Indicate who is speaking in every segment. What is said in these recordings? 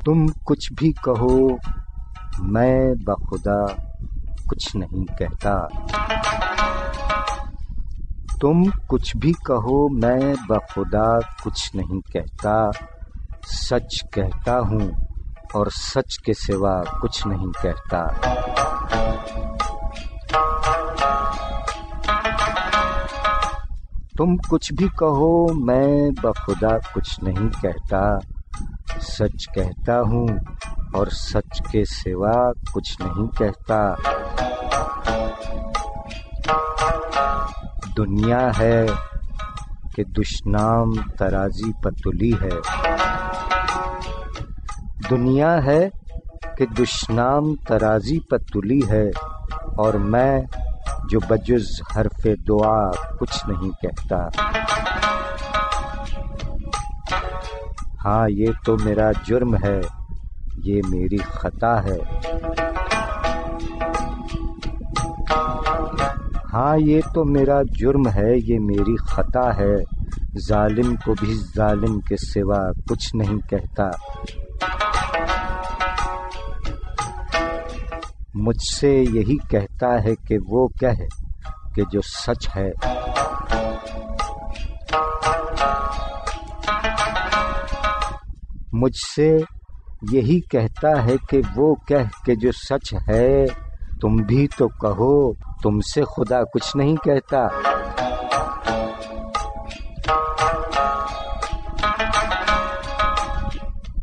Speaker 1: تم کچھ بھی کہو میں بخدا کچھ نہیں کہتا، تم کچھ بھی کہو میں بخدا کچھ نہیں کہتا، سچ کہتا ہوں اور سچ کے سوا کچھ نہیں کہتا۔ تم کچھ بھی کہو میں بخدا کچھ نہیں کہتا، سچ کہتا ہوں اور سچ کے سوا کچھ نہیں کہتا۔ دنیا ہے کہ دشنام ترازی پر تلی ہے، دنیا ہے کہ دشنام ترازی پر تلی ہے، اور میں جو بجز حرف دعا کچھ نہیں کہتا۔ ہاں یہ تو میرا جرم ہے، یہ میری خطا ہے، ہاں یہ تو میرا جرم ہے، یہ میری خطا ہے، ظالم کو بھی ظالم کے سوا کچھ نہیں کہتا۔ مجھ سے یہی کہتا ہے کہ وہ کہے کہ جو سچ ہے، مجھ سے یہی کہتا ہے کہ وہ کہہ کہ جو سچ ہے، تم بھی تو کہو تم سے خدا کچھ نہیں کہتا۔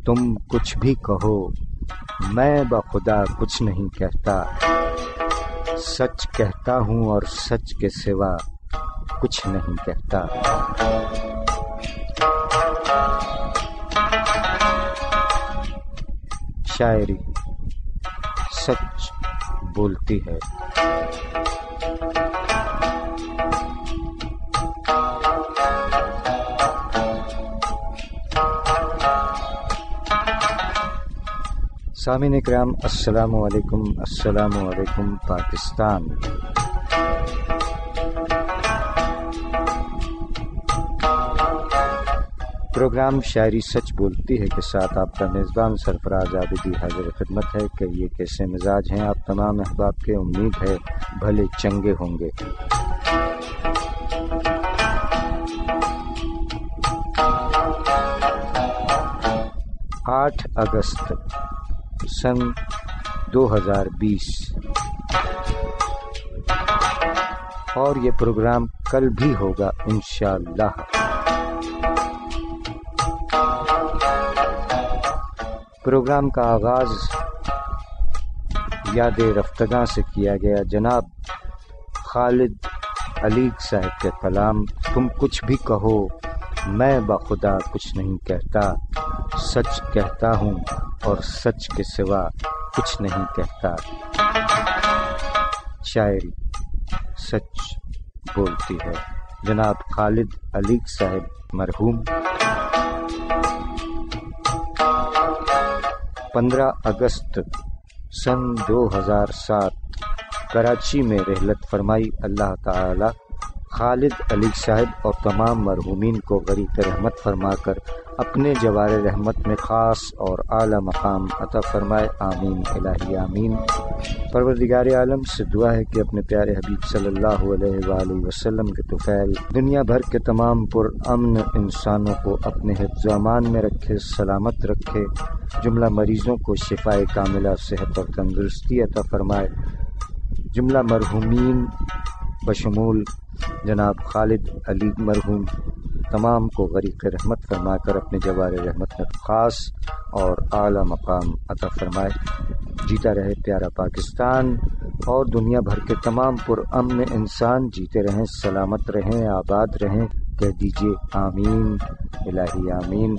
Speaker 1: تم کچھ بھی کہو میں بخدا کچھ نہیں کہتا، سچ کہتا ہوں اور سچ کے سوا کچھ نہیں کہتا۔ شاعری سچ بولتی ہے۔ سامعین اکرام السلام علیکم، السلام علیکم پاکستان۔ پروگرام شاعری سچ بولتی ہے کے ساتھ آپ کا میزبان سرفراز عابدی حاضر خدمت ہے کہ یہ کیسے مزاج ہیں آپ تمام احباب کے، امید ہے بھلے چنگے ہوں گے۔ 8 اگست سن 2020 اور یہ پروگرام کل بھی ہوگا انشاءاللہ۔ پروگرام کا آغاز یاد رفتگاں سے کیا گیا، جناب خالد علیق صاحب کے کلام۔ تم کچھ بھی کہو میں بخدا کچھ نہیں کہتا، سچ کہتا ہوں اور سچ کے سوا کچھ نہیں کہتا۔ شاعری سچ بولتی ہے، جناب خالد علیق صاحب مرحوم۔ 15 اگست سن 2007 کراچی میں رحلت فرمائی۔ اللہ تعالی خالد علیق صاحب اور تمام مرحومین کو غریق رحمت فرما کر اپنے جوار رحمت میں خاص اور اعلی مقام عطا فرمائے، آمین الہی آمین۔ پروردگار عالم سے دعا ہے کہ اپنے پیارے حبیب صلی اللہ علیہ وآلہ وسلم کے طفیل دنیا بھر کے تمام پر امن انسانوں کو اپنے حفظ و امان میں رکھے، سلامت رکھے، جملہ مریضوں کو شفائے کاملہ، صحت اور تندرستی عطا فرمائے، جملہ مرحومین بشمول جناب خالد علی مرحوم تمام کو غریق رحمت فرما کر اپنے جوار رحمت میں خاص اور اعلیٰ مقام عطا فرمائے۔ جیتا رہے پیارا پاکستان اور دنیا بھر کے تمام پر امن انسان جیتے رہیں، سلامت رہیں، آباد رہیں، کہہ دیجئے آمین الہی آمین۔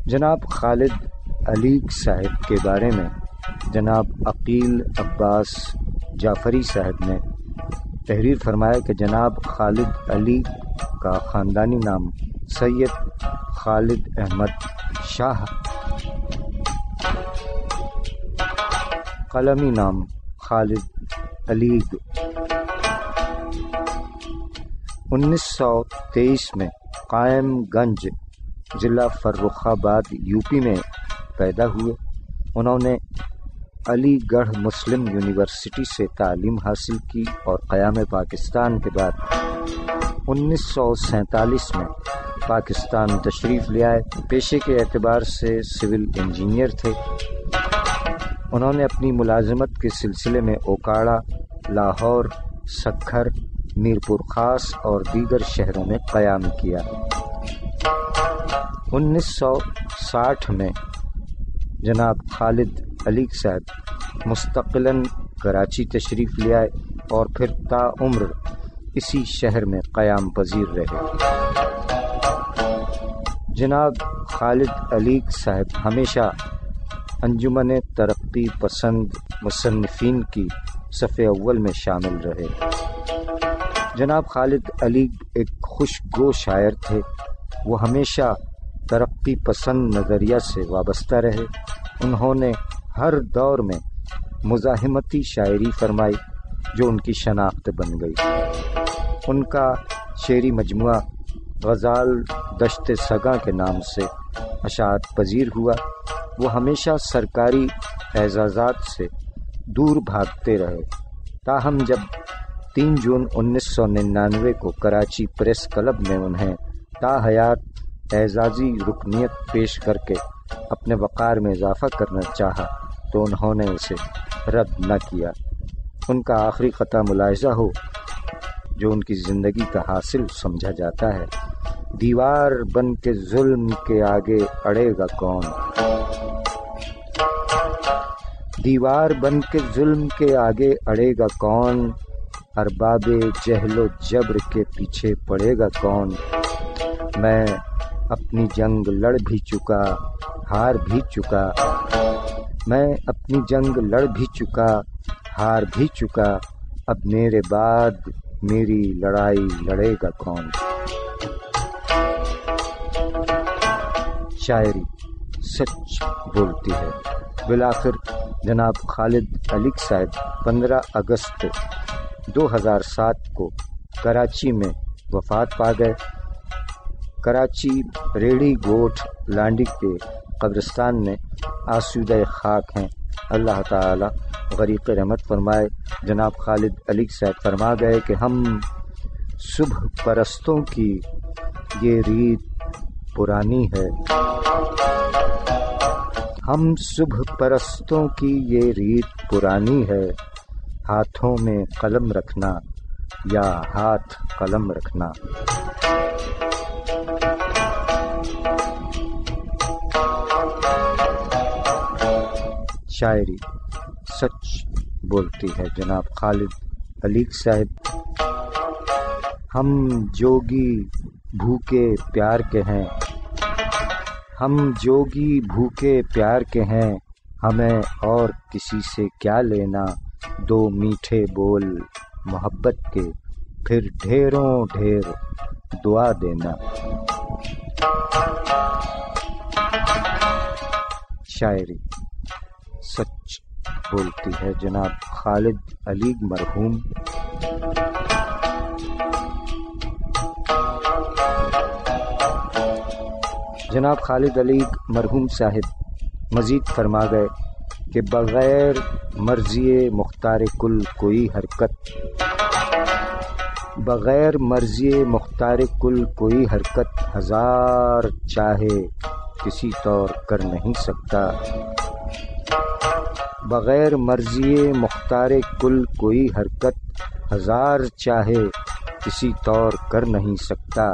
Speaker 1: جناب خالد علیق صاحب کے بارے میں جناب عقیل عباس جعفری صاحب نے تحریر فرمایا کہ جناب خالد علی کا خاندانی نام سید خالد احمد شاہ، قلمی نام خالد علیگ، 1923 میں قائم گنج ضلع فرخ آباد یوپی میں پیدا ہوئے۔ انہوں نے علی گڑھ مسلم یونیورسٹی سے تعلیم حاصل کی اور قیام پاکستان کے بعد 1947 میں پاکستان تشریف لے آئے۔ پیشے کے اعتبار سے سول انجینئر تھے۔ انہوں نے اپنی ملازمت کے سلسلے میں اوکاڑا، لاہور، سکھر، میرپور خاص اور دیگر شہروں میں قیام کیا۔ 1960 میں جناب خالد علی صاحب مستقلاً کراچی تشریف لے آئے اور پھر تا عمر اسی شہر میں قیام پذیر رہے۔ جناب خالد علی صاحب ہمیشہ انجمن ترقی پسند مصنفین کی صف اول میں شامل رہے۔ جناب خالد علی ایک خوشگو شاعر تھے۔ وہ ہمیشہ ترقی پسند نظریہ سے وابستہ رہے۔ انہوں نے ہر دور میں مزاحمتی شاعری فرمائی جو ان کی شناخت بن گئی۔ ان کا شعری مجموعہ غزال دشت سگاں کے نام سے اشاعت پذیر ہوا۔ وہ ہمیشہ سرکاری اعزازات سے دور بھاگتے رہے، تاہم جب 3 جون 1999 کو کراچی پریس کلب میں انہیں تا حیات اعزازی رکنیت پیش کر کے اپنے وقار میں اضافہ کرنا چاہا تو انہوں نے اسے رد نہ کیا۔ ان کا آخری خطہ ملاحظہ ہو جو ان کی زندگی کا حاصل سمجھا جاتا ہے: دیوار بن کے ظلم کے آگے اڑے گا کون، دیوار بن کے ظلم کے آگے اڑے گا کون، ارباب جہل و جبر کے پیچھے پڑے گا کون، میں اپنی جنگ لڑ بھی چکا ہار بھی چکا، میں اپنی جنگ لڑ بھی چکا ہار بھی چکا، اب میرے بعد میری لڑائی لڑے گا کون۔ شاعری سچ بولتی ہے۔ بالآخر جناب خالد علی صاحب 15 اگست 2007 کو کراچی میں وفات پا گئے۔ کراچی ریڑھی گوٹھ لانڈی کے قبرستان میں آسودہ خاک ہیں۔ اللہ تعالی غریق رحمت فرمائے۔ جناب خالد علی صاحب فرما گئے کہ ہم صبح پرستوں کی یہ ریت پرانی ہے، ہم صبح پرستوں کی یہ ریت پرانی ہے، ہاتھوں میں قلم رکھنا یا ہاتھ قلم رکھنا۔ شاعری سچ بولتی ہے۔ جناب خالد علی صاحب: ہم جوگی بھوکے پیار کے ہیں، ہم جوگی بھوکے پیار کے ہیں، ہمیں اور کسی سے کیا لینا، دو میٹھے بول محبت کے پھر ڈھیروں ڈھیر دعا دینا۔ شاعری سچ بولتی ہے۔ جناب خالد علی مرحوم جناب خالد علی مرحوم صاحب مزید فرما گئے کہ بغیر مرضی مختار کل کوئی حرکت، بغیر مرضی مختار کل کوئی حرکت، ہزار چاہے کسی طور کر نہیں سکتا، بغیر مرضی مختار کل کوئی حرکت، ہزار چاہے کسی طور کر نہیں سکتا،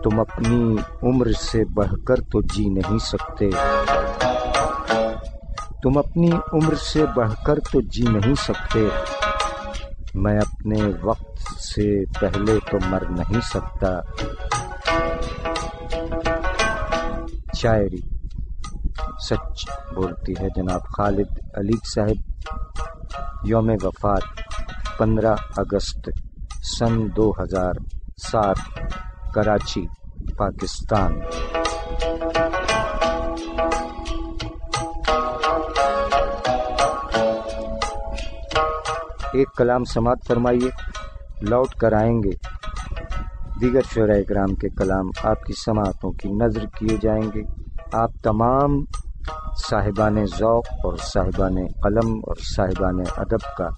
Speaker 1: تم اپنی عمر سے بڑھ کر تو جی نہیں سکتے، تم اپنی عمر سے بڑھ کر تو جی نہیں سکتے، میں اپنے وقت سے پہلے تو مر نہیں سکتا۔ شاعری سچ بولتی ہے۔ جناب خالد علی صاحب یوم وفات 15 اگست سن 2007 کراچی پاکستان۔ ایک کلام سماعت فرمائیے، لوٹ کر آئیں گے دیگر شعراء کرام کے کلام آپ کی سماعتوں کی نظر کیے جائیں گے۔ آپ تمام صاحبان ذوق اور صاحبان قلم اور صاحبان ادب کا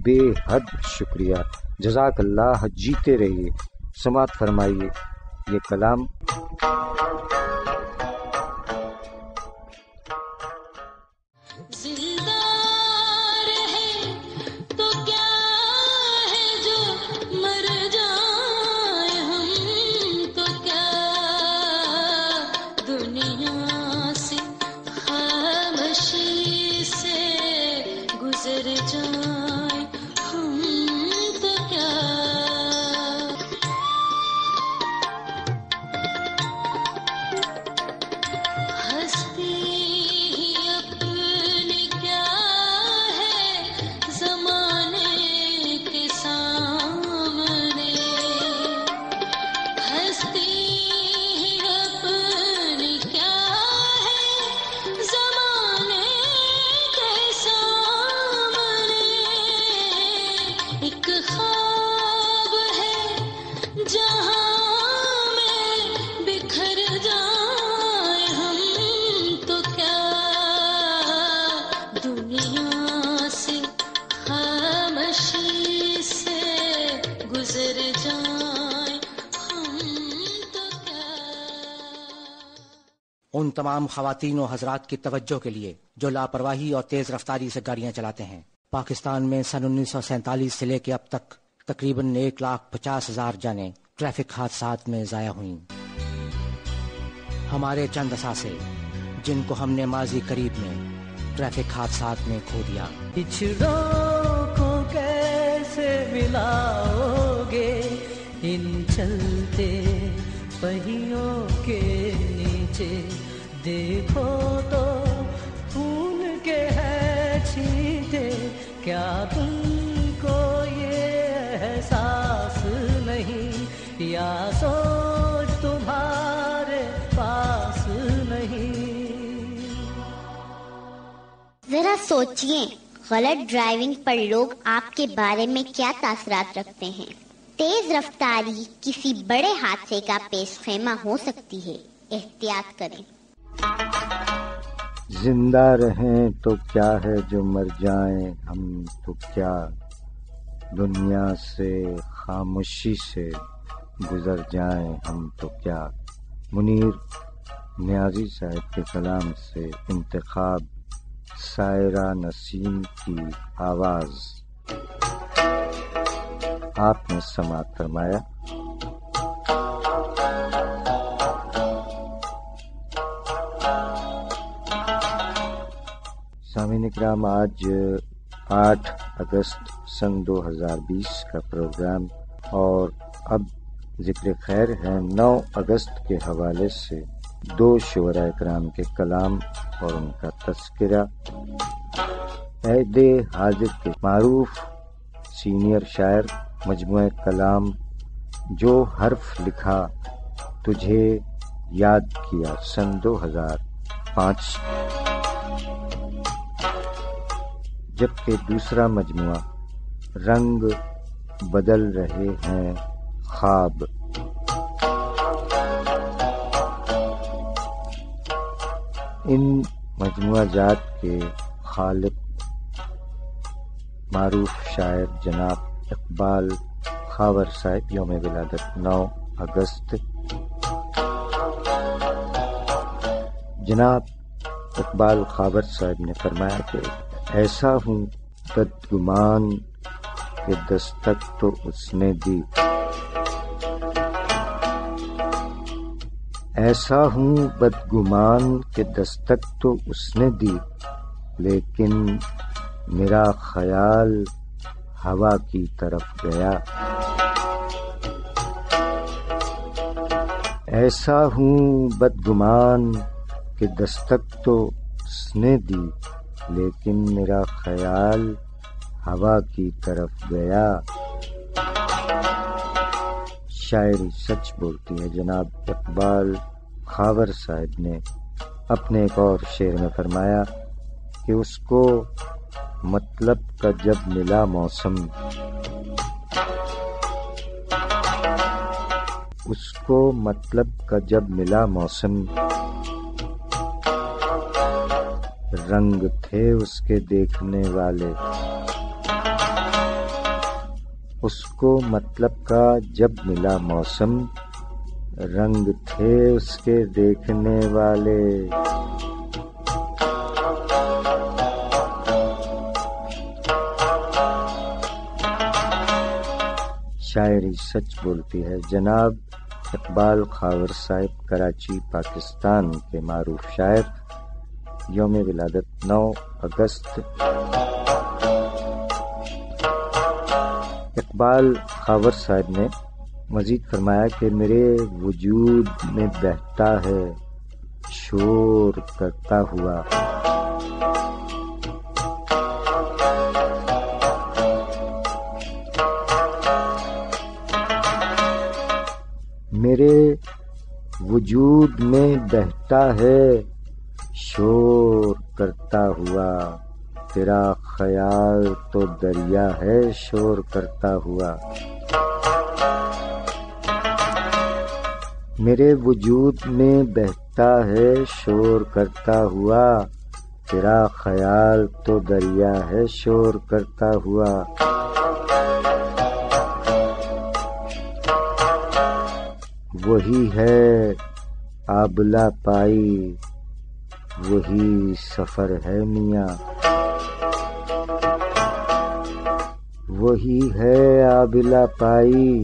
Speaker 1: بے حد شکریہ۔ جزاک اللہ، جیتے رہیے۔ سماعت فرمائیے یہ کلام۔
Speaker 2: ان تمام خواتین و حضرات کی توجہ کے لیے جو لاپرواہی اور تیز رفتاری سے گاڑیاں چلاتے ہیں، پاکستان میں سن 1947 سے لے کے اب تک تقریباً 1,50,000 جانیں ٹریفک حادثات میں ضائع ہوئیں۔ ہمارے چند اثاثے جن کو ہم نے ماضی قریب میں ٹریفک حادثات میں کھو دیا۔
Speaker 3: بچھڑوں کو کیسے ملاؤ گے ان چلتے پہیوں کے نیچے، دیکھو تو خون کے ہے چھینٹے، کیا تم کو یہ احساس نہیں، یا سوچ تمہارے پاس نہیں۔
Speaker 4: ذرا سوچئے، غلط ڈرائیونگ پر لوگ آپ کے بارے میں کیا تاثرات رکھتے ہیں۔ تیز رفتاری کسی بڑے حادثے کا پیش خیمہ ہو سکتی ہے، احتیاط کریں۔
Speaker 1: زندہ رہیں تو کیا ہے جو مر جائیں ہم تو کیا، دنیا سے خاموشی سے گزر جائیں ہم تو کیا۔ منیر نیازی صاحب کے کلام سے انتخاب، سائرہ نسیم کی آواز۔ آپ نے سماعت فرمایا۔ سامعین اکرام، آج 8 اگست سن 2020 کا پروگرام، اور اب ذکر خیر ہے 9 اگست کے حوالے سے 2 شعراء کرام کے کلام اور ان کا تذکرہ۔ عہد حاضر کے معروف سینئر شاعر، مجموعہ کلام جو حرف لکھا تجھے یاد کیا سن 2005، جبکہ دوسرا مجموعہ رنگ بدل رہے ہیں خواب۔ ان مجموعہ جات کے خالق معروف شاعر جناب اقبال خاور صاحب، یوم ولادت 9 اگست۔ جناب اقبال خاور صاحب نے فرمایا کہ ایسا ہوں بدگمان کہ دستک تو اس نے دی، ایسا ہوں بدگمان کہ دستک تو اس نے دی، لیکن میرا خیال ہوا کی طرف گیا۔ ایسا ہوں بدگمان کہ دستک تو اس نے دی، لیکن میرا خیال ہوا کی طرف گیا۔ شاعری سچ بولتی ہے۔ جناب اقبال خاور صاحب نے اپنے ایک اور شعر میں فرمایا کہ اس کو مطلب کا جب ملا موسم، اس کو مطلب کا جب ملا موسم، رنگ تھے اس کے دیکھنے والے، اس کو مطلب کا جب ملا موسم، رنگ تھے اس کے دیکھنے والے۔ شاعری سچ بولتی ہے۔ جناب اقبال خاور صاحب کراچی پاکستان کے معروف شاعر، یوم ولادت 9 اگست۔ اقبال خاور صاحب نے مزید فرمایا کہ میرے وجود میں بہتا ہے شور کرتا ہوا، میرے وجود میں بہتا ہے شور کرتا ہوا، تیرا خیال تو دریا ہے شور کرتا ہوا۔ میرے وجود میں بہتا ہے شور کرتا ہوا، تیرا خیال تو دریا ہے شور کرتا ہوا۔ وہی ہے آبلہ پائی وہی سفر ہے میاں، وہی ہے آبلہ پائی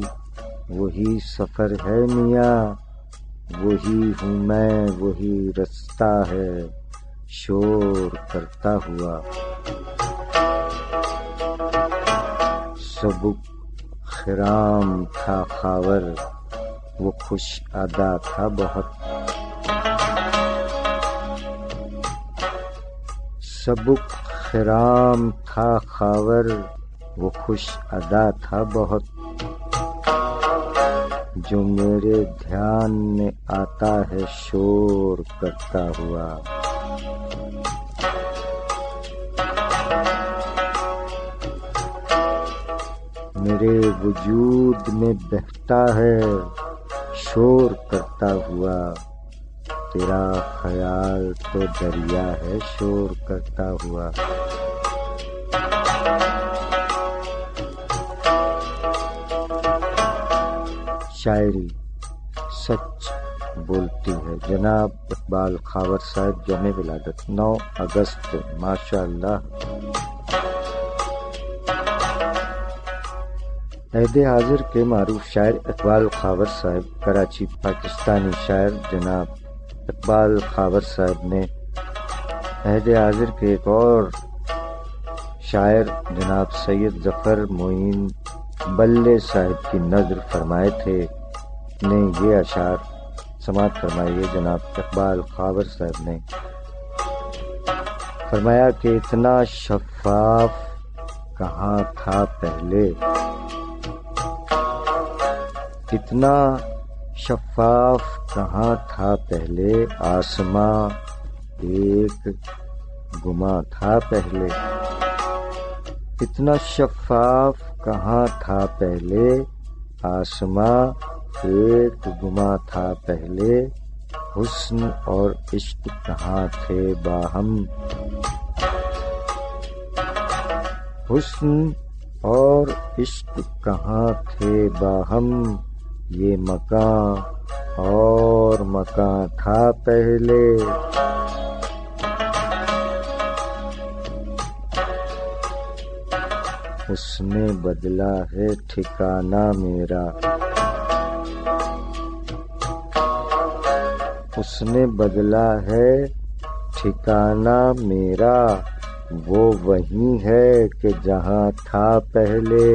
Speaker 1: وہی سفر ہے میاں، وہی ہوں میں وہی رستہ ہے شور کرتا ہوا۔ سبک خرام تھا خاور وہ خوش ادا تھا بہت، سبک خرام تھا خاور وہ خوش ادا تھا بہت، جو میرے دھیان میں آتا ہے شور کرتا ہوا۔ میرے وجود میں بہتا ہے شور کرتا ہوا، تیرا خیال تو دریا ہے شور کرتا ہوا۔ شاعری سچ بولتی ہے۔ جناب اقبال خاور صاحب، یوم ولادت 9 اگست، ماشاء اللہ۔ عہد حاضر کے معروف شاعر اقبال خاور صاحب کراچی پاکستانی شاعر جناب اقبال خاور صاحب نے عہد حاضر کے ایک اور شاعر جناب سید ظفر معین بلے صاحب کی نظر فرمائے تھے، نے یہ اشعار سماعت فرمائیے۔ جناب اقبال خاور صاحب نے فرمایا کہ اتنا شفاف کہاں تھا پہلے، اتنا شفاف کہاں تھا پہلے، آسماں ایک گما تھا پہلے، اتنا شفاف کہاں تھا پہلے، آسماں ایک گما تھا پہلے، حسن اور عشق کہاں تھے باہم، حسن اور عشق کہاں تھے باہم، یہ مکان اور مکان تھا پہلے۔ اس نے بدلا ہے ٹھکانہ میرا، اس نے بدلا ہے ٹھکانہ میرا، وہ وہی ہے کہ جہاں تھا پہلے۔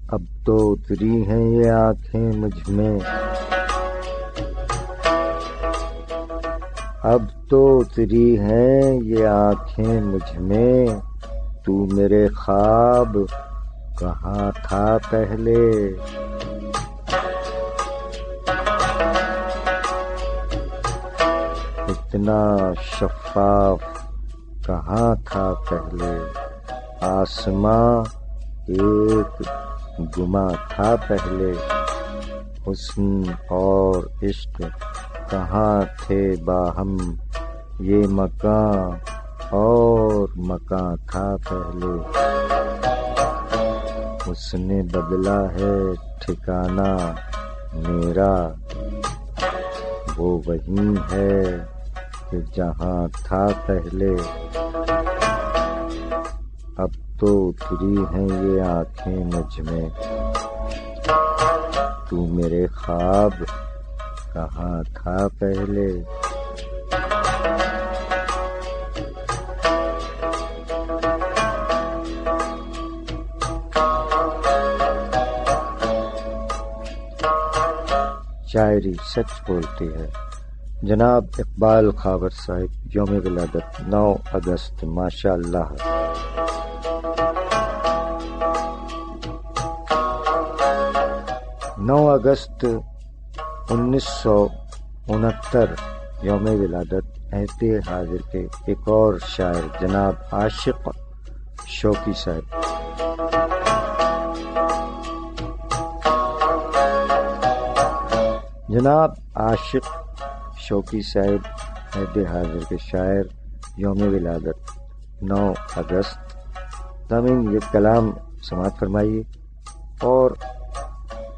Speaker 1: اب تو اتری ہیں یہ آنکھیں مجھ میں، اب تو اتری ہیں یہ آنکھیں مجھ میں، تو میرے خواب کہاں تھا پہلے۔ اتنا شفاف کہاں تھا پہلے، آسماں ایک گما تھا پہلے، حسن اور عشق کہاں تھے باہم، یہ مکان اور مکان تھا پہلے، اس نے بدلا ہے ٹھکانہ میرا، وہ وہیں ہے کہ جہاں تھا پہلے، اب تو اتری ہیں یہ آنکھیں مجھ میں، تو میرے خواب کہاں تھا پہلے۔ شاعری سچ بولتی ہے۔ جناب اقبال خاور صاحب، یوم ولادت 9 اگست، ماشاء اللہ۔ نو اگست 1969 یوم ولادت عہد حاضر کے ایک اور شاعر جناب عاشق شوقی صاحب۔ جناب عاشق شوقی صاحب عہد حاضر کے شاعر، یوم ولادت 9 اگست۔ سامعین، یہ کلام سماعت فرمائیے اور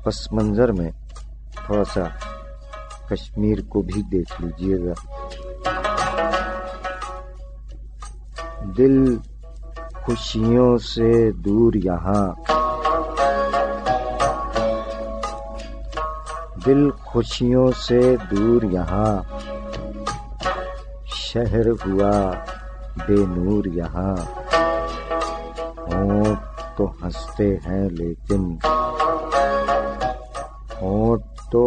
Speaker 1: پس منظر میں تھوڑا سا کشمیر کو بھی دیکھ لیجیے گا۔ دل خوشیوں سے دور یہاں، دل خوشیوں سے دور یہاں، شہر ہوا بے نور یہاں، ہونٹ تو ہنستے ہیں لیکن، ہونٹ تو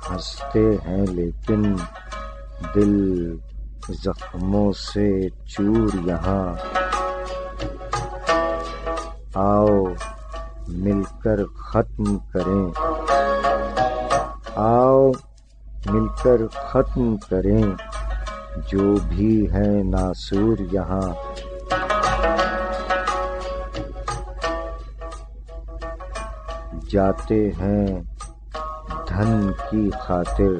Speaker 1: ہنستے ہیں لیکن، دل زخموں سے چور یہاں، آؤ مل کر ختم کریں، آؤ مل کر ختم کریں جو بھی ہے ناسور یہاں، جاتے ہیں دھن کی خاطر،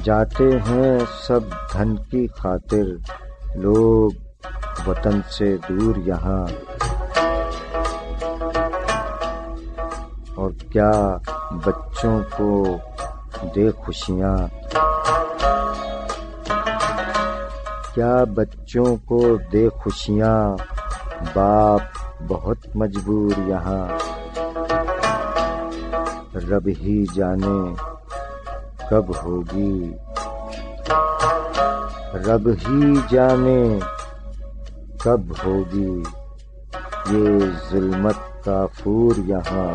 Speaker 1: جاتے ہیں سب دھن کی خاطر، لوگ وطن سے دور یہاں، اور کیا بچوں کو دے خوشیاں، کیا بچوں کو دے خوشیاں، باپ بہت مجبور یہاں، رب ہی جانے کب ہوگی، رب ہی جانے کب ہوگی یہ ظلمت کافور یہاں،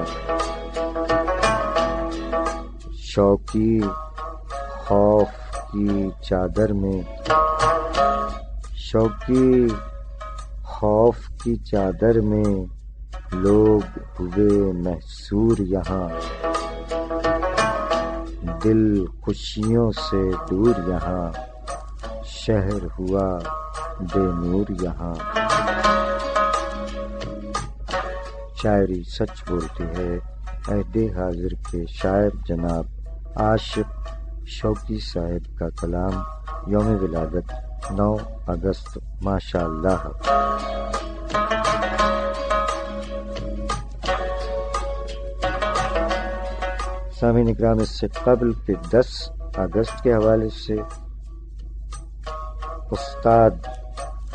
Speaker 1: شوقی خوف کی چادر میں، شوقی خوف کی چادر میں لوگ ہوئے محصور یہاں، دل خوشیوں سے دور یہاں، شہر ہوا بے نور یہاں۔ شاعری سچ بولتی ہے۔ عہد حاضر کے شاعر جناب عاشق شوقی صاحب کا کلام، یوم ولادت 9 اگست، ماشاء اللہ۔ سامعین اکرام، اس سے قبل کے 10 اگست کے حوالے سے استاد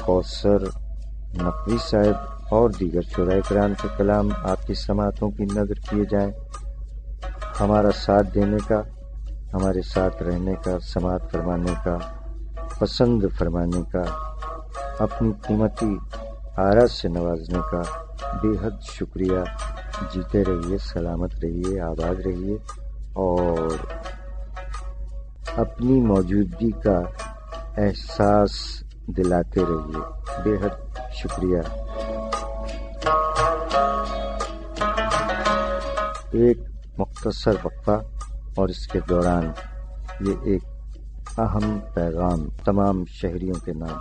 Speaker 1: کوثر نقوی صاحب اور دیگر شعراء کرام کے کلام آپ کی سماعتوں کی نظر کیے جائیں۔ ہمارا ساتھ دینے کا، ہمارے ساتھ رہنے کا، سماعت فرمانے کا، پسند فرمانے کا، اپنی قیمتی آرا سے نوازنے کا بے حد شکریہ۔ جیتے رہیے، سلامت رہیے، آباد رہیے اور اپنی موجودگی کا احساس دلاتے رہیے۔ بے حد شکریہ۔ ایک مختصر وقفہ اور اس کے دوران یہ ایک اہم پیغام تمام شہریوں کے نام۔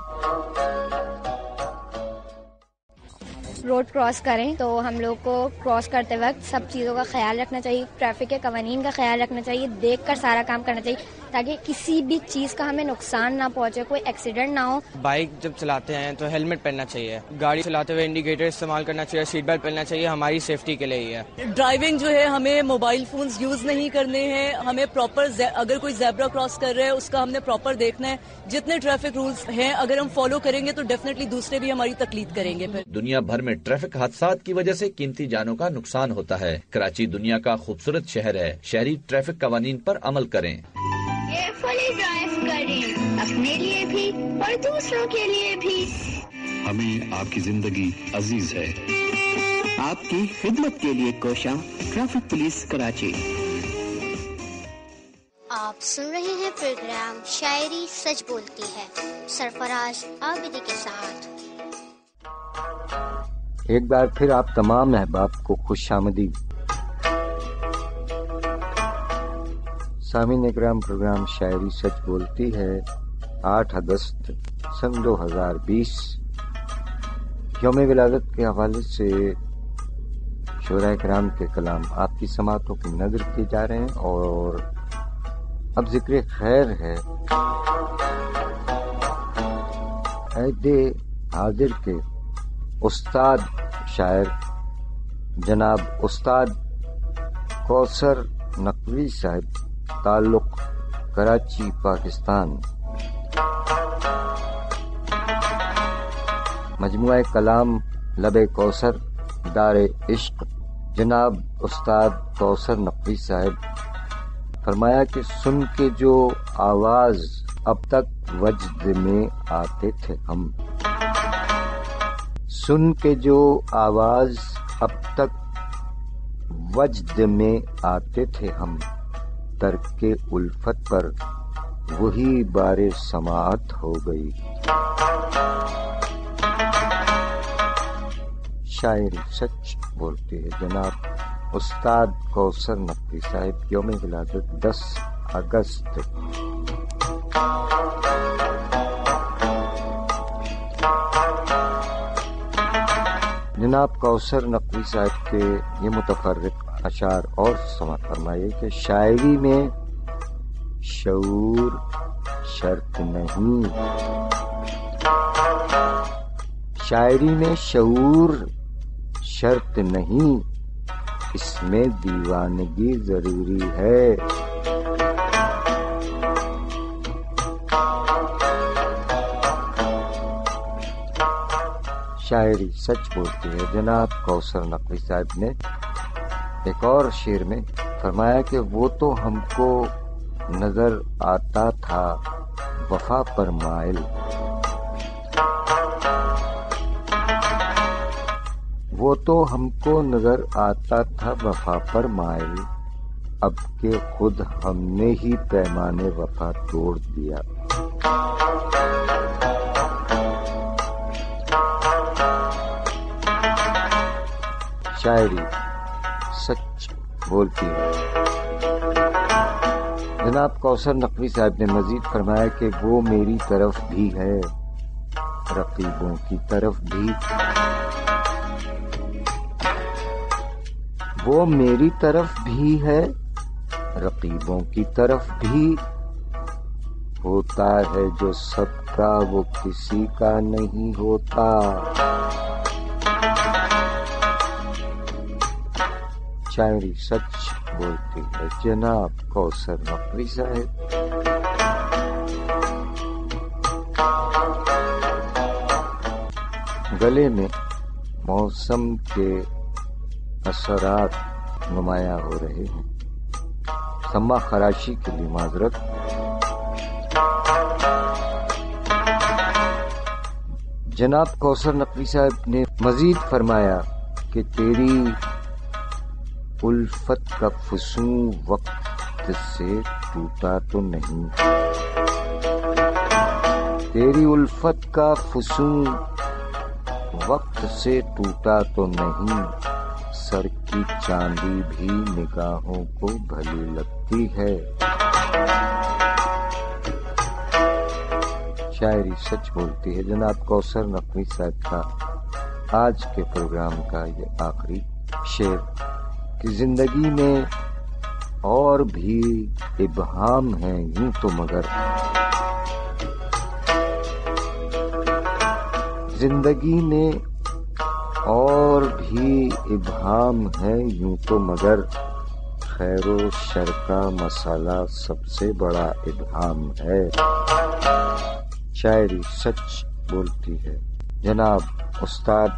Speaker 5: روڈ کراس کریں تو ہم لوگ کو کراس کرتے وقت سب چیزوں کا خیال رکھنا چاہیے، ٹریفک کے قوانین کا خیال رکھنا چاہیے، دیکھ کر سارا کام کرنا چاہیے تاکہ کسی بھی چیز کا ہمیں نقصان نہ پہنچے، کوئی ایکسیڈنٹ نہ ہو۔
Speaker 6: بائک جب چلاتے ہیں تو ہیلمٹ پہننا چاہیے، گاڑی چلاتے ہوئے انڈیکیٹر استعمال کرنا چاہیے، سیٹ بیلٹ پہننا چاہیے، ہماری سیفٹی کے لیے ہی ہے۔
Speaker 7: ڈرائیونگ جو ہے ہمیں موبائل فونز یوز نہیں کرنے ہیں، ہمیں پراپر اگر کوئی زیبرا کراس کر رہا ہے اس کا ہم نے پراپر دیکھنا ہے، جتنے ٹریفک رولز ہیں اگر ہم فالو کریں گے تو ڈیفینیٹلی دوسرے بھی ہماری تقلید کریں گے۔ پھر
Speaker 8: دنیا بھر میں ٹریفک حادثات کی وجہ سے قیمتی جانوں کا نقصان ہوتا ہے۔ کراچی دنیا کا خوبصورت شہر ہے، شہری ٹریفک قوانین پر عمل کریں۔
Speaker 4: کیئرفلی ڈرائیو کریں، اپنے لیے بھی اور دوسروں کے لیے بھی۔
Speaker 9: ہمیں آپ کی زندگی عزیز ہے۔
Speaker 10: آپ کی خدمت کے لیے کوشاں ٹریفک پولیس کراچی۔
Speaker 4: آپ سن رہے ہیں پروگرام شاعری سچ بولتی ہے سرفراز عابدی کے ساتھ۔
Speaker 1: ایک بار پھر آپ تمام احباب کو خوش آمدید۔ سامعین اکرام، پروگرام شاعری سچ بولتی ہے 8 اگست سن 2020 یوم ولادت کے حوالے سے شعراء کرام کے کلام آپ کی سماعتوں کی نظر کیے جا رہے ہیں، اور اب ذکر خیر ہے عہد حاضر کے استاد شاعر جناب استاد کوثر نقوی صاحب، تعلق کراچی پاکستان۔ مجموعہ کلام لب کوثر دار عشق، جناب استاد کوثر نقوی صاحب فرمایا کہ سن کے جو آواز اب تک وجد میں آتے تھے ہم، سن کے جو آواز اب تک وجد میں آتے تھے ہم، ترک الفت پر وہی بار سماعت ہو گئی۔ شاعری سچ بولتی ہے جناب استاد کوثر نقوی صاحب، یوم ولادت 10 اگست۔ جناب کوثر نقوی صاحب کے یہ متفرق اشعار اور سماعت فرمائیے کہ شاعری میں شعور شرط نہیں، شاعری میں شعور شرط نہیں، اس میں دیوانگی ضروری ہے۔ شاعری سچ بولتی ہے جناب کوثر نقوی صاحب نے ایک اور شعر میں فرمایا کہ وہ تو ہم کو نظر آتا تھا وفا پر مائل، وہ تو ہم کو نظر آتا تھا وفا پر مائل، اب کہ خود ہم نے ہی پیمانے وفا توڑ دیا۔ شاعری سچ بولتی ہے جناب کوثر نقوی صاحب نے مزید فرمایا کہ وہ میری طرف بھی ہے، رقیبوں کی طرف بھی، وہ میری طرف بھی ہے، رقیبوں کی طرف بھی، ہوتا ہے جو سب کا وہ کسی کا نہیں ہوتا۔ شاعری سچ بولتی ہے جناب کوثر نقوی صاحب۔ گلے میں موسم کے اثرات نمایاں ہو رہے ہیں، سما خراشی کے لیے معذرت۔ جناب کوثر نقوی صاحب نے مزید فرمایا کہ تیری الفت کا فسوں وقت سے ٹوٹا تو نہیں، تیری الفت کا فسوں وقت سے ٹوٹا تو نہیں، سر کی چاندی بھی نگاہوں کو بھلی لگتی ہے۔ شاعری سچ بولتی ہے جناب کوثر نقوی صاحب کا آج کے پروگرام کا یہ آخری شعر کہ زندگی میں اور بھی ابہام ہیں یوں تو مگر زندگی میں اور بھی ابہام ہیں یوں تو مگر خیر و شر کا مسئلہ سب سے بڑا ابہام ہے. شاعری سچ بولتی ہے جناب استاد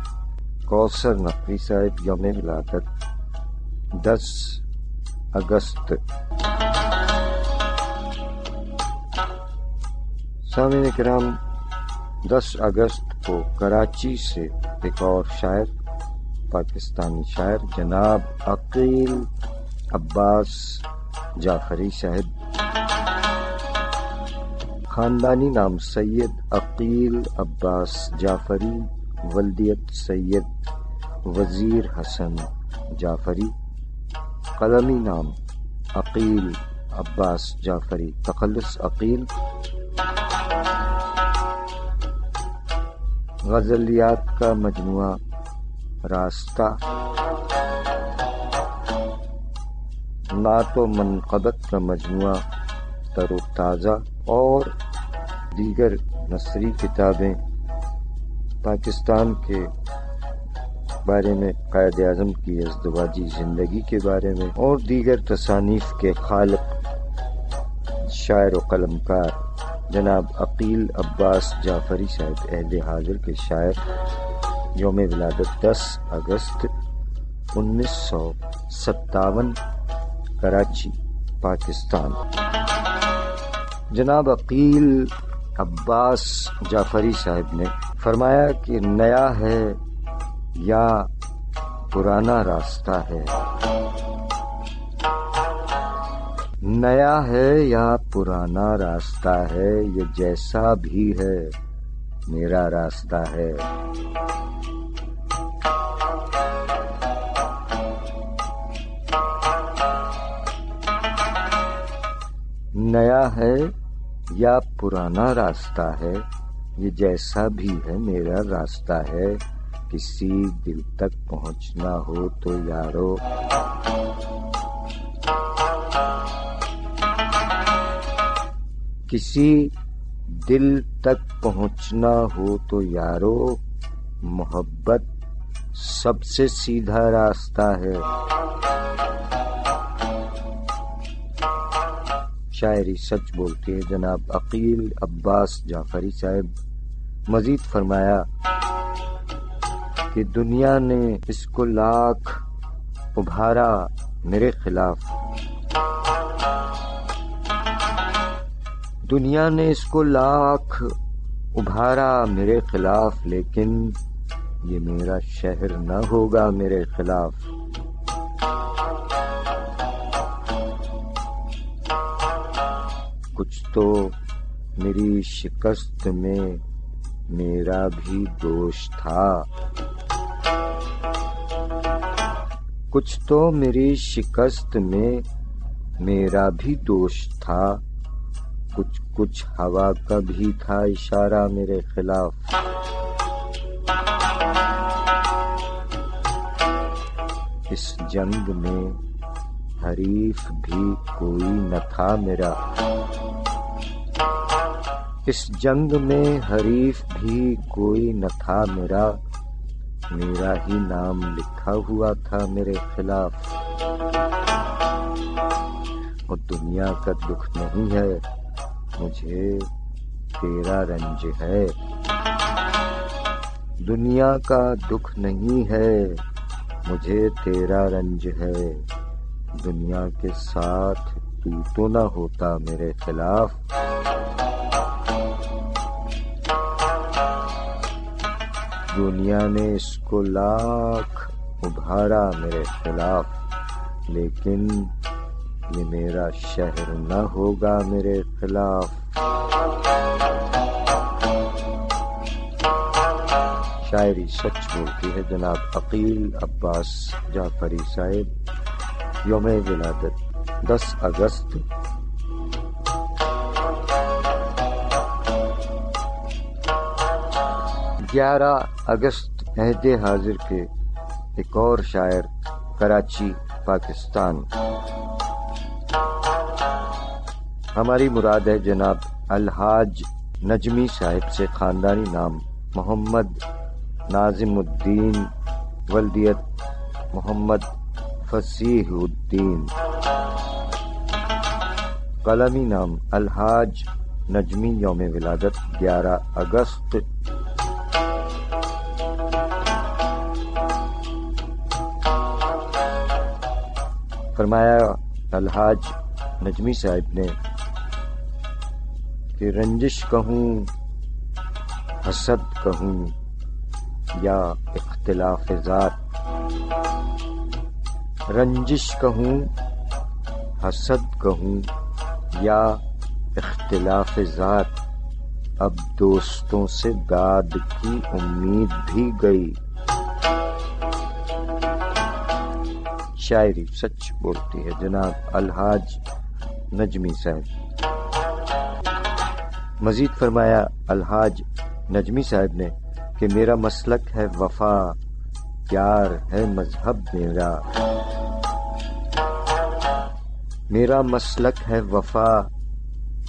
Speaker 1: کوثر نقوی صاحب یوم ولادت 10 اگست. سامعین کرام 10 اگست کو کراچی سے ایک اور شاعر پاکستانی شاعر جناب عقیل عباس جعفری صاحب، خاندانی نام سید عقیل عباس جعفری، ولدیت سید وزیر حسن جعفری، قلمی نام عقیل عباس جعفری، تخلص عقیل، غزلیات کا مجموعہ راستہ، نعت و منقبت کا مجموعہ تر و تازہ اور دیگر نثری کتابیں پاکستان کے بارے میں، قائد اعظم کی ازدواجی زندگی کے بارے میں اور دیگر تصانیف کے خالق شاعر و قلمکار جناب عقیل عباس جعفری صاحب اہل حاضر کے شاعر، یوم ولادت 10 اگست 1957، کراچی پاکستان. جناب عقیل عباس جعفری صاحب نے فرمایا کہ نیا ہے یا پرانا راستہ ہے، نیا ہے یا پرانا راستہ ہے، یہ جیسا بھی ہے میرا راستہ ہے. نیا ہے یا پرانا راستہ ہے، یہ جیسا بھی ہے میرا راستہ ہے. کسی دل تک پہنچنا ہو تو یارو، کسی دل تک پہنچنا ہو تو یارو، محبت سب سے سیدھا راستہ ہے. شاعری سچ بولتی ہے جناب عقیل عباس جعفری صاحب. مزید فرمایا کہ دنیا نے اس کو لاکھ ابھارا میرے خلاف، دنیا نے اس کو لاکھ ابھارا میرے خلاف، لیکن یہ میرا شہر نہ ہوگا میرے خلاف. کچھ تو میری شکست میں میرا بھی دوش تھا، کچھ تو میری شکست میں میرا بھی دوش تھا، کچھ کچھ ہوا کا بھی تھا اشارہ میرے خلاف. اس جنگ میں حریف بھی کوئی نہ تھا میرا، اس جنگ میں حریف بھی کوئی نہ تھا میرا، میرا ہی نام لکھا ہوا تھا میرے خلاف. اور دنیا کا دکھ نہیں ہے مجھے تیرا رنج ہے، دنیا کا دکھ نہیں ہے مجھے تیرا رنج ہے، دنیا کے ساتھ تو نہ ہوتا میرے خلاف. دنیا نے اس کو لاکھ ابھارا میرے خلاف، لیکن یہ میرا شہر نہ ہوگا میرے خلاف. شاعری سچ بولتی ہے جناب عقیل عباس جعفری صاحب، یوم ولادت 10 اگست 11 اگست عہد حاضر کے ایک اور شاعر، کراچی پاکستان۔ ہماری مراد ہے جناب الحاج نجمی صاحب سے، خاندانی نام محمد ناظم الدین، ولدیت محمد فصیح الدین، قلمی نام الحاج نجمی، یوم ولادت 11 اگست۔ فرمایا الحاج نجمی صاحب نے کہ رنجش کہوں، حسد کہوں یا اختلاف ذات، رنجش کہوں، حسد کہوں یا اختلاف ذات، اب دوستوں سے داد کی امید بھی گئی۔ شاعری سچ بولتی ہے جناب الحاج نجمی صاحب۔ مزید فرمایا الحاج نجمی صاحب نے کہ میرا مسلک ہے وفا، پیار ہے مذہب میرا، میرا مسلک ہے وفا،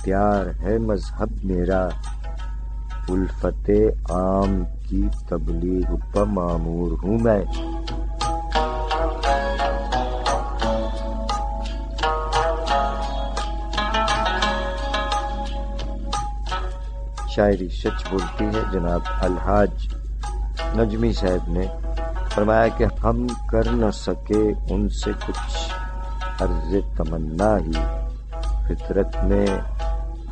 Speaker 1: پیار ہے مذہب میرا، الفت عام کی تبلیغ پر مامور ہوں میں۔ شاعری سچ بولتی ہے جناب الحاج نجمی صاحب نے فرمایا کہ ہم کر نہ سکے ان سے کچھ عرض تمنا ہی، فطرت میں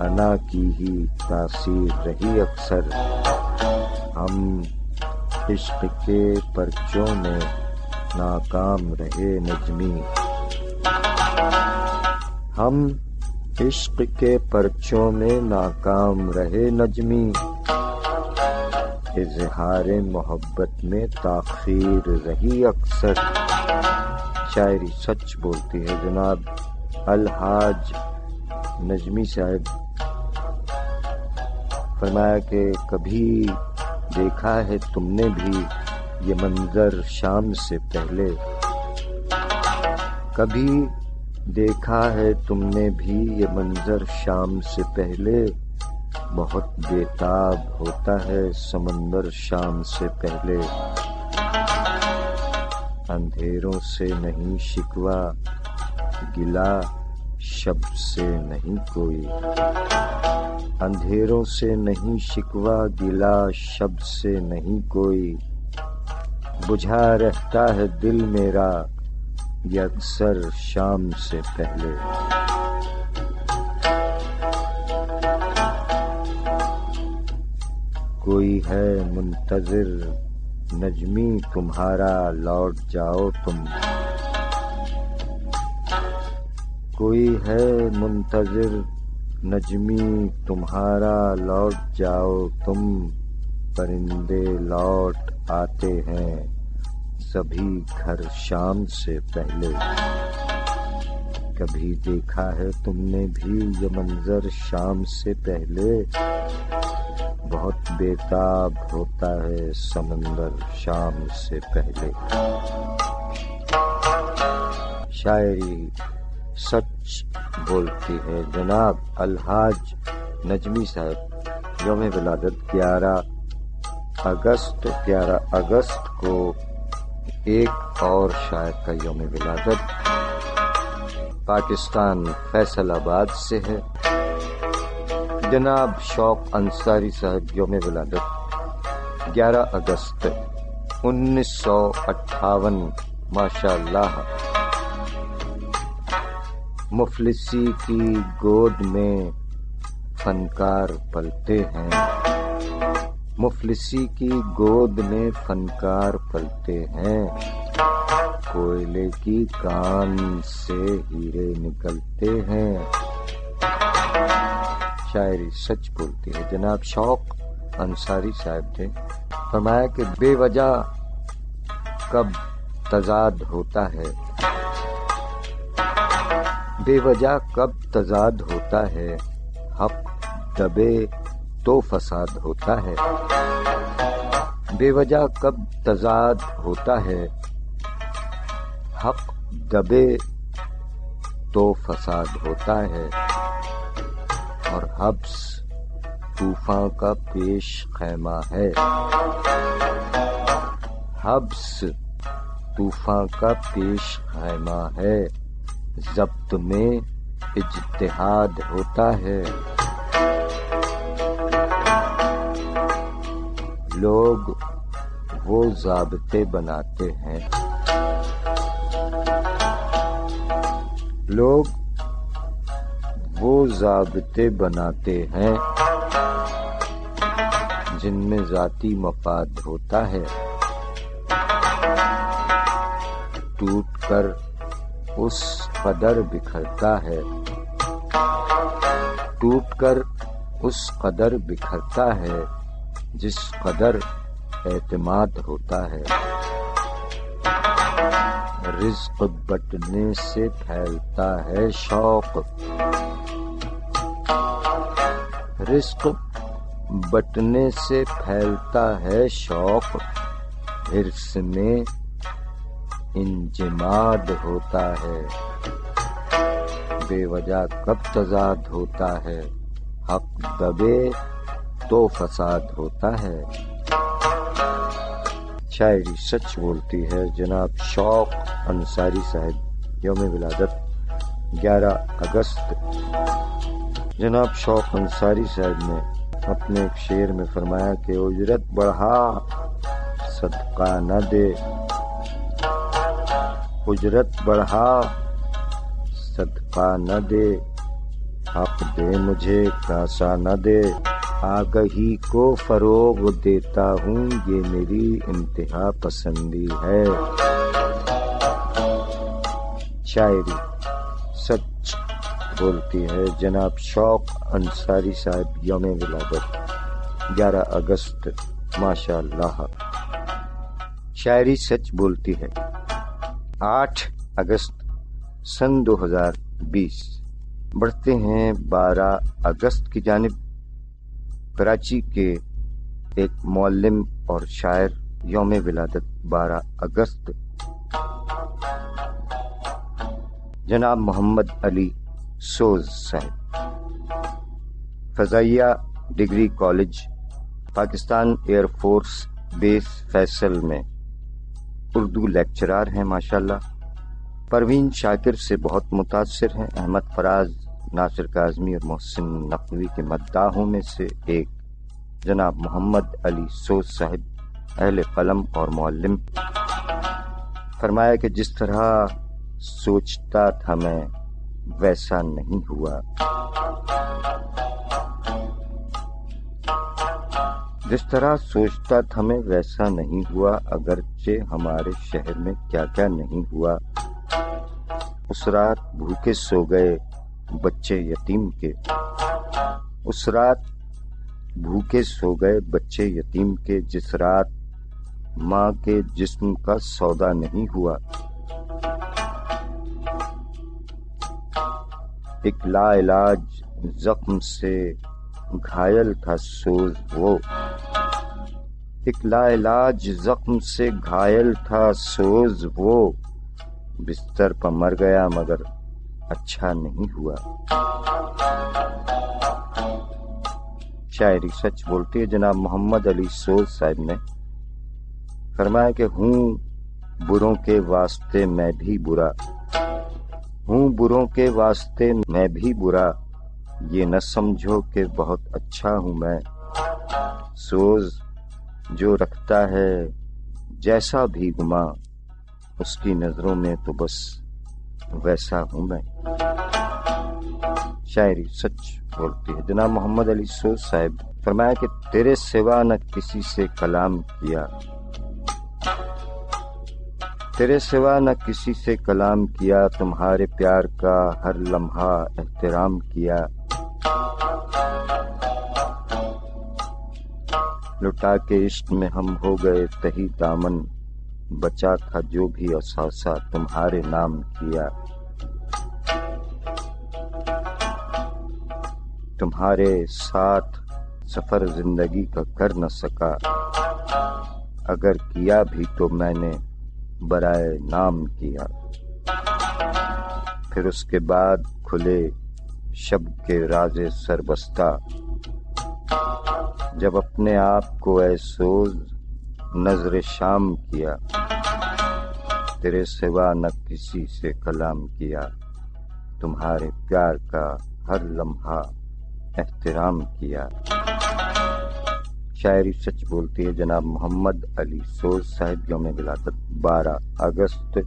Speaker 1: انا کی ہی تاثیر رہی اکثر، ہم عشق کے پرچوں میں ناکام رہے نجمی، ہم عشق کے پرچوں میں ناکام رہے نجمی، اظہار محبت میں تاخیر رہی اکثر۔ شاعری سچ بولتی ہے جناب الحاج نجمی صاحب۔ فرمایا کہ کبھی دیکھا ہے تم نے بھی یہ منظر شام سے پہلے، کبھی دیکھا ہے تم نے بھی یہ منظر شام سے پہلے، بہت بےتاب ہوتا ہے سمندر شام سے پہلے، اندھیروں سے نہیں شکوہ گلا شب سے نہیں کوئی، اندھیروں سے نہیں شکوہ گلا شب سے نہیں کوئی، بجھا رہتا ہے دل میرا یہ اکثر شام سے پہلے۔ کوئی ہے منتظر نجمی تمہارا لوٹ جاؤ تم، کوئی ہے منتظر نجمی تمہارا لوٹ جاؤ تم، پرندے لوٹ آتے ہیں سبھی گھر شام سے پہلے، کبھی دیکھا ہے تم نے بھی یہ منظر شام سے پہلے، بہت بےتاب ہوتا ہے سمندر شام سے پہلے۔ شاعری سچ بولتی ہے جناب الحاج نجمی صاحب۔ یوم ولادت 11 اگست کو ایک اور شاعر کا یوم ولادت پاکستان فیصل آباد سے ہے، جناب شوق انصاری صاحب۔ یوم ولادت 11 اگست 1958، ماشاء اللہ۔ مفلسی کی گود میں فنکار پلتے ہیں، مفلسی کی گود میں فنکار پلتے ہیں، کوئلے کی کان سے ہیرے نکلتے ہیں۔ شاعری سچ بولتی ہے جناب شوق انصاری صاحب نے فرمایا کہ بے وجہ کب تضاد ہوتا ہے، بے وجہ کب تضاد ہوتا ہے، حق دبے تو فساد ہوتا ہے۔ بے وجہ کب تضاد ہوتا ہے، حق دبے تو فساد ہوتا ہے، اور حبس طوفان کا پیش خیمہ ہے۔ حبس طوفان کا پیش خیمہ ہے، ضبط میں اجتہاد ہوتا ہے۔ لوگ وہ ضابطے بناتے ہیں، لوگ وہ ضابطے بناتے ہیں جن میں ذاتی مفاد ہوتا ہے، ٹوٹ کر اس قدر بکھرتا ہے، ٹوٹ کر اس قدر بکھرتا ہے جس قدر اعتماد ہوتا ہے۔ رزق بٹنے سے پھیلتا ہے شوق، رزق بٹنے سے پھیلتا ہے شوق، حرص میں انجماد ہوتا ہے۔ بے وجہ کب تضاد ہوتا ہے، حق دبے تو فساد ہوتا ہے۔ شاعری سچ بولتی ہے، جناب شوق انصاری صاحب، یوم ولادت 11 اگست۔ جناب شوق انصاری صاحب نے اپنے ایک شعر میں فرمایا کہ اجرت بڑھا صدقہ نہ دے، اجرت بڑھا صدقہ نہ دے، حق دے مجھے کاسا نہ دے، آگہی کو فروغ دیتا ہوں، یہ میری انتہا پسندی ہے۔ شاعری سچ بولتی ہے، جناب شوق انصاری صاحب، یوم ولادت 11 اگست، ماشاء اللہ۔ شاعری سچ بولتی ہے، 8 اگست سن 2020۔ بڑھتے ہیں 12 اگست کی جانب۔ کراچی کے ایک معلم اور شاعر، یوم ولادت 12 اگست، جناب محمد علی سوز صاحب، فضائیہ degree college, Pakistan air force بیس فیصل میں اردو لیکچرار ہیں ماشاءاللہ۔ پروین شاکر سے بہت متاثر ہیں، احمد فراز، ناصر کاظمی اور محسن نقوی کے مداحوں میں سے ایک جناب محمد علی سوز صاحب، اہل قلم اور معلم۔ فرمایا کہ جس طرح سوچتا تھا میں ویسا نہیں ہوا، جس طرح سوچتا تھا میں ویسا نہیں ہوا، اگرچہ ہمارے شہر میں کیا کیا نہیں ہوا۔ اس رات بھوکے سو گئے بچے یتیم کے، اس رات بھوکے سو گئے بچے یتیم کے، جس رات ماں کے جسم کا سودا نہیں ہوا۔ ایک لا علاج زخم سے گھائل تھا سوز وہ، ایک لا علاج زخم سے گھائل تھا سوز وہ، بستر پر مر گیا مگر اچھا نہیں ہوا۔ شاعری سچ بولتی ہے، جناب محمد علی سوز صاحب نے فرمایا کہ ہوں بروں کے واسطے میں بھی برا، ہوں بروں کے واسطے میں بھی برا، یہ نہ سمجھو کہ بہت اچھا ہوں میں۔ سوز جو رکھتا ہے جیسا بھی گما، اس کی نظروں میں تو بس ویسا ہوں میں۔ شاعری سچ بولتی ہے، جناب محمد علی سوز صاحب فرمایا کہ تیرے سوا نہ کسی سے کلام کیا، تیرے سوا نہ کسی سے کلام کیا، تمہارے پیار کا ہر لمحہ احترام کیا۔ لٹا کے عشق میں ہم ہو گئے تہی دامن، بچا تھا جو بھی اثاثہ تمہارے نام کیا۔ تمہارے ساتھ سفر زندگی کا کر نہ سکا، اگر کیا بھی تو میں نے برائے نام کیا. پھر اس کے بعد کھلے شب کے راز سربستہ، جب اپنے آپ کو اے سوز نظر شام کیا، تیرے سوا نہ کسی سے کلام کیا، تمہارے پیار کا ہر لمحہ احترام کیا. شاعری سچ بولتی ہے. جناب محمد علی سوز صاحب یوم ولادت 12 اگست.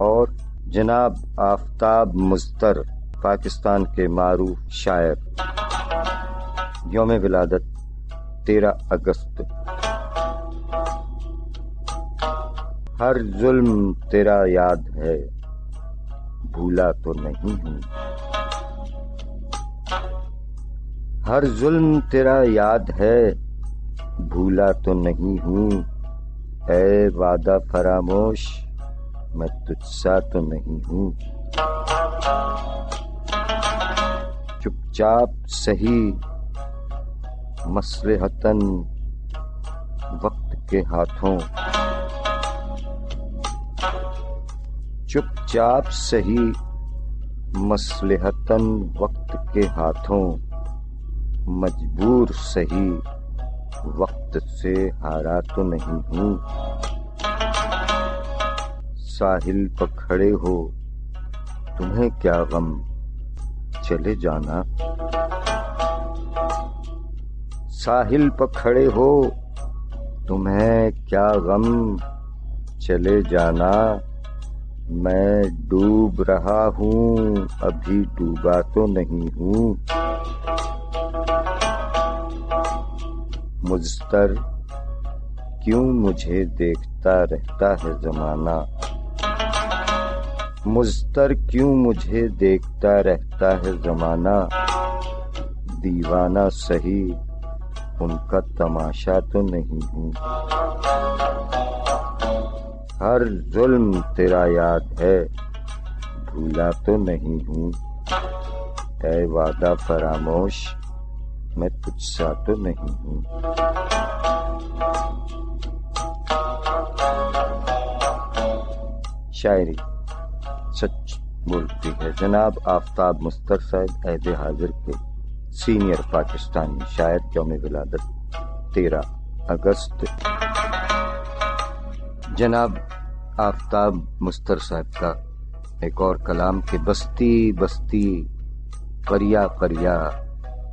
Speaker 1: اور جناب آفتاب مظفر پاکستان کے معروف شاعر یوم ولادت 13 اگست. ہر ظلم تیرا یاد ہے بھولا تو نہیں ہوں، ہر ظلم تیرا یاد ہے بھولا تو نہیں ہوں، اے وعدہ فراموش میں تجھ سا تو نہیں ہوں. چپ چاپ سہی مصلحتاً وقت کے ہاتھوں، چپ چاپ سہی مصلحتاً وقت کے ہاتھوں، مجبور سہی وقت سے ہارا تو نہیں ہوں. ساحل پر کھڑے ہو تمہیں کیا غم چلے جانا، ساحل پر کھڑے ہو تمہیں کیا غم چلے جانا، میں ڈوب رہا ہوں ابھی ڈوبا تو نہیں ہوں. مضطر کیوں مجھے دیکھتا رہتا ہے زمانہ، مضطر کیوں مجھے دیکھتا رہتا ہے زمانہ، دیوانہ سہی ان کا تماشا تو نہیں ہوں. ہر ظلم تیرا یاد ہے بھولا تو نہیں ہوں، اے وعدہ فراموش میں تجھ سا تو نہیں ہوں. شاعری سچ بولتی ہے. جناب آفتاب مظفر صاحب عہد حاضر کے سینئر پاکستانی شاعر یوم ولادت 13 اگست. جناب آفتاب مظفر صاحب کا ایک اور کلام کہ بستی بستی قریہ قریہ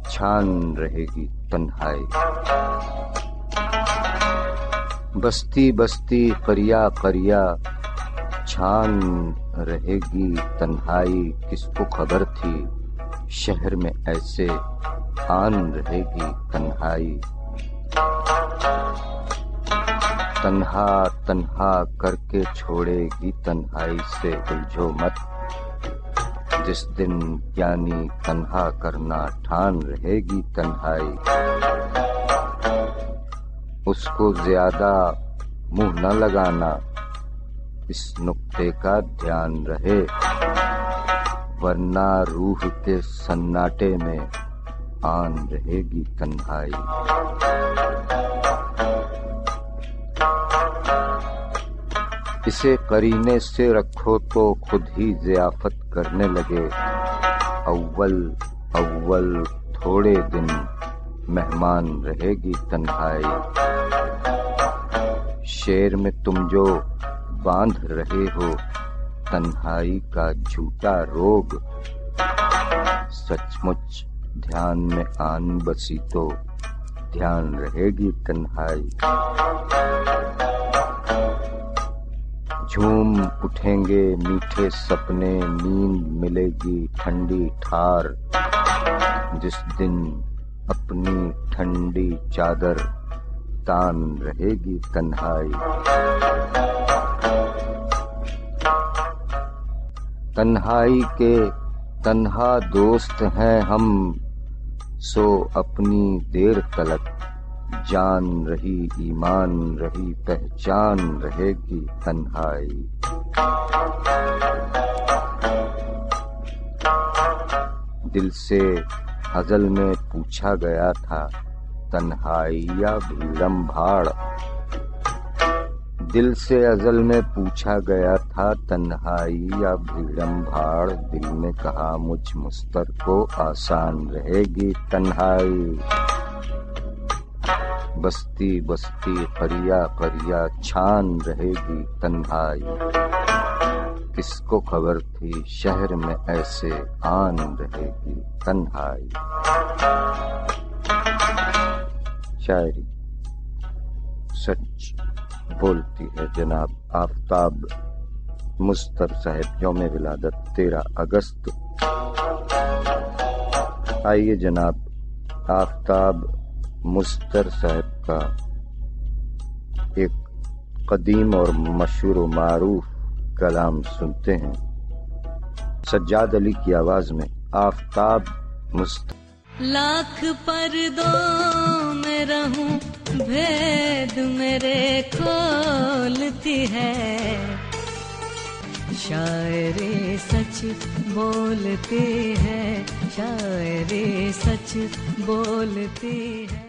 Speaker 1: چھان رہے گی تنہائی، بستی بستی قریہ قریہ چھان رہے گی تنہائی، کس کو خبر تھی شہر میں ایسے آن رہے گی تنہائی. تنہا تنہا کر کے چھوڑے گی تنہائی سے الجھو مت، جس دن یعنی تنہا کرنا ٹھان رہے گی تنہائی. اس کو زیادہ منہ نہ لگانا اس نقطے کا دھیان رہے، ورنہ روح کے سناٹے میں آن رہے گی تنہائی. اسے قرینے سے رکھو تو خود ہی ضیافت کرنے لگے، اول اول تھوڑے دن مہمان رہے گی تنہائی. شعر میں تم جو باندھ رہے ہو تنہائی کا جھوٹا روگ، سچ مچ دھیان میں آن بسی تو دھیان رہے گی تنہائی. جھوم اٹھیں گے میٹھے سپنے، نیند ملے گی ٹھنڈی ٹھار، جس دن اپنی ٹھنڈی چادر تان رہے گی تنہائی. تنہائی کے تنہا دوست ہیں ہم، سو اپنی دیر تلک جان رہی ایمان رہی پہچان رہے گی تنہائی. دل سے ازل میں پوچھا گیا تھا تنہائی یا بھیڑم بھاڑ، دل سے ازل میں پوچھا گیا تھا تنہائی یا بھیڑم بھاڑ، دل نے کہا مجھ مستر کو آسان رہے گی تنہائی، بستی بستی قریا قریا چھان رہے گی تنہائی، کس کو خبر تھی شہر میں ایسے آن رہے گی تنہائی۔ شاعری سچ بولتی ہے جناب آفتاب مستر صاحب، یوم ولادت 13 اگست۔ آئیے جناب آفتاب مستر صاحب کا ایک قدیم اور مشہور و معروف کلام سنتے ہیں، سجاد علی کی آواز میں، آفتاب مستر۔
Speaker 3: لاکھ پردوں میں رہوں بھید میرے کھولتی ہے، شاعری سچ بولتی ہے، شاعری سچ بولتی ہے۔